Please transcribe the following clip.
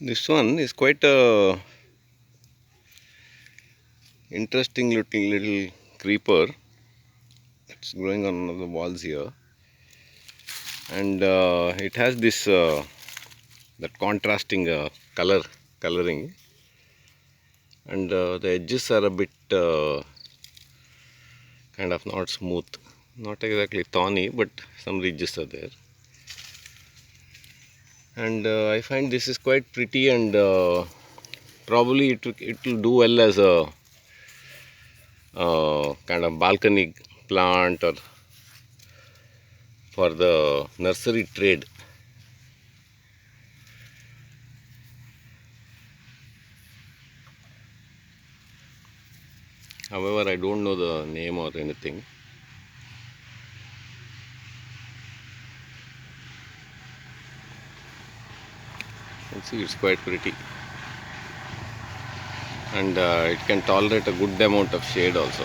This one is quite a interesting looking little creeper. It's growing on one of the walls here, and it has this that contrasting coloring, and the edges are a bit kind of not smooth, not exactly thorny, but some ridges are there. And I find this is quite pretty, and probably it will do well as a kind of balcony plant or for the nursery trade. However, I don't know the name or anything. You can see it's quite pretty, and it can tolerate a good amount of shade also.